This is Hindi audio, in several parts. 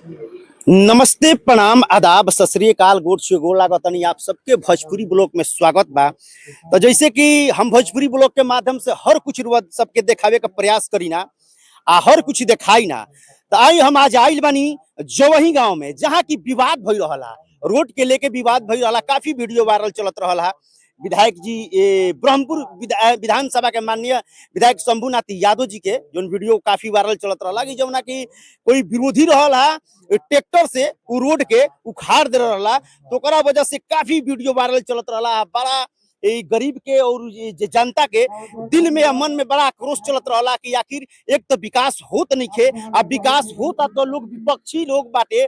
नमस्ते, प्रणाम, आदाब, सत श्री अकाल, गोड से गोड़ लागतनी। आप सबके भोजपुरी ब्लॉग में स्वागत बा। तो जैसे कि हम भोजपुरी ब्लॉग के माध्यम से हर कुछ रुआ सबके देखावे का प्रयास करी ना, हर कुछ दिखाई ना। तो आई हम आज आइल बानी जवही गांव में, जहाँ की विवाद भई रहला, रोड के लेके विवाद भई रहला। काफी वीडियो वायरल चलत रहला। विधायक जी ब्रह्मपुर विधानसभा के माननीय विधायक शंभुनाथ यादव जी के जो वीडियो काफी वायरल चलत रहला कि जौना की कोई विरोधी रहला ट्रैक्टर से उ रोड के उखाड़ दे रहला। तो ओकरा वजह से काफी वीडियो वायरल चलत रहला। बड़ा गरीब के और जे जनता के दिल में या मन में बड़ा आक्रोश चलत रहला कि आखिर एक तो विकास होत नहीं खे, अब विकास होता तो लोग विपक्षी लोग बाटे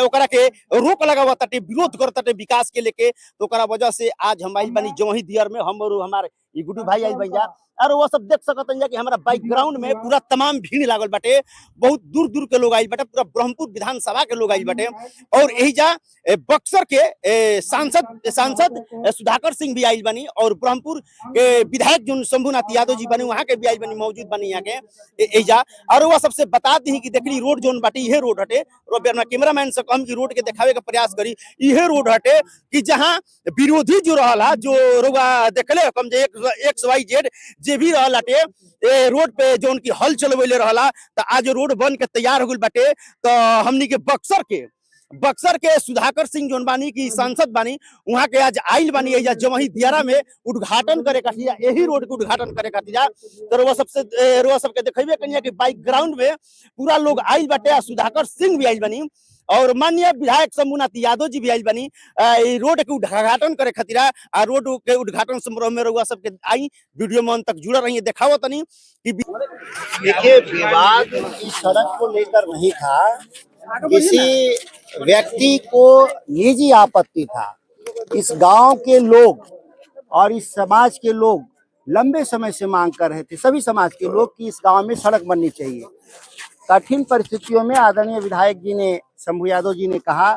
ओकरा के रोक लगावत ताटे, विरोध करत ताटे विकास के लेके। तो ओकरा वजह से आज हम आइल बानी जवही दियर में, हम और हमारे ई गुड्डू भाई आइल बन और वो सब देख सकत हैं कि हमारा बैकग्राउंड में पूरा तमाम भीड़ लागल बाटे। बहुत दूर दूर के लोग आइल बाटे, पूरा ब्रह्मपुर विधानसभा के लोग आइल बाटे। और यही जा बक्सर के सांसद सुधाकर सिंह भी आइल बनी और ब्रह्मपुर के विधायक जो शंभुनाथ यादव जी बने वहां के भी आइल बनी, मौजूद बनी यहाँ के यही जा। और वो सबसे बता दी कि देखली रोड जोन बाटे इहे रोड हटे। कैमरामैन से कम की रोड के दिखावे का प्रयास करी, इहे रोड हटे कि जहाँ विरोधी जो रहला, जो रोगा देखले कम जे एक्स वाई जेड जे भी रहला टे रोड पे जो उनकी हल चलवैले रहला। तो आज रोड बन के तैयार हो गई बाटे। तो हमनी के बक्सर के सुधाकर सिंह जोन बानी की सांसद बानी, वहां के आज आइल बानी एजा जवही दियारा में उद्घाटन करे खातिर, यही रोड के उद्घाटन करे खातिर। तो रोवा सबके देखेबे कनिया कि बाइकग्राउंड में पूरा लोग आइल बाटे। सुधाकर सिंह भी आइल बानी और माननीय विधायक शंभुनाथ यादव जी भी आइल बानी रोड के उद्घाटन करे खातिर। रोड के उद्घाटन समारोह में रउआ सबके आई वीडियो में अंत तक जुड़ा रही देखावत तनी कि देखिए विवाद इस सड़क को लेकर नहीं था, किसी व्यक्ति को निजी आपत्ति था। इस गांव के लोग और इस समाज के लोग लंबे समय से मांग कर रहे थे, सभी समाज के लोग, कि इस गांव में सड़क बननी चाहिए। कठिन परिस्थितियों में आदरणीय विधायक जी ने, शंभू यादव जी ने कहा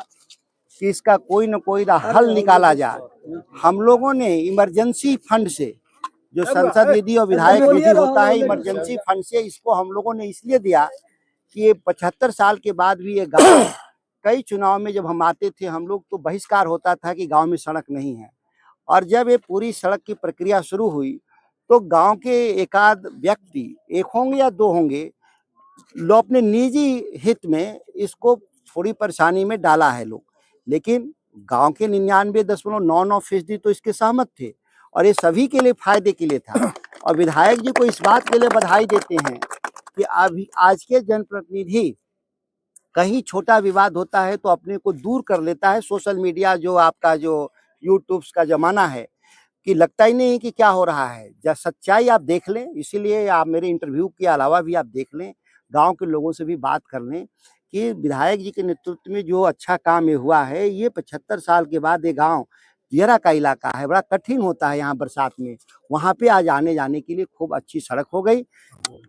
कि इसका कोई न कोई हल निकाला जाए। हम लोगों ने इमरजेंसी फंड से, जो संसद निधि और विधायक निधि होता है, इमरजेंसी फंड से इसको हम लोगों ने इसलिए दिया कि ये 75 साल के बाद भी ये गांव, कई चुनाव में जब हम आते थे हम लोग तो बहिष्कार होता था कि गांव में सड़क नहीं है। और जब ये पूरी सड़क की प्रक्रिया शुरू हुई तो गांव के एकाध व्यक्ति, एक होंगे या दो होंगे, लोग अपने निजी हित में इसको थोड़ी परेशानी में डाला है लोग, लेकिन गांव के 99.99% तो इसके सहमत थे और ये सभी के लिए फायदे के लिए था। और विधायक जी को इस बात के लिए बधाई देते हैं कि अभी आज के जनप्रतिनिधि कहीं छोटा विवाद होता है तो अपने को दूर कर लेता है। सोशल मीडिया जो आपका जो यूट्यूब का जमाना है कि लगता ही नहीं कि क्या हो रहा है, जब सच्चाई आप देख लें, इसीलिए आप मेरे इंटरव्यू के अलावा भी आप देख लें, गांव के लोगों से भी बात कर लें कि विधायक जी के नेतृत्व में जो अच्छा काम ये हुआ है। ये 75 साल के बाद ये गांव दियारा का इलाका है, बड़ा कठिन होता है यहाँ बरसात में, वहाँ पे आज आने जाने के लिए खूब अच्छी सड़क हो गई।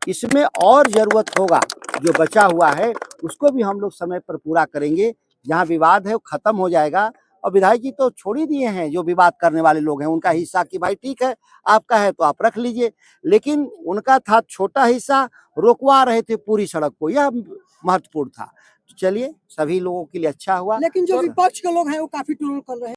इसमें और जरूरत होगा, जो बचा हुआ है उसको भी हम लोग समय पर पूरा करेंगे। जहाँ विवाद है वो खत्म हो जाएगा। और विधायक जी तो छोड़ ही दिए हैं, जो विवाद करने वाले लोग हैं उनका हिस्सा कि भाई ठीक है आपका है तो आप रख लीजिए, लेकिन उनका था छोटा हिस्सा, रोकवा रहे थे पूरी सड़क को, यह महत्वपूर्ण था। तो चलिए सभी लोगों के लिए अच्छा हुआ, लेकिन जो विपक्ष के लोग हैं वो काफी ट्रोल कर रहे हैं।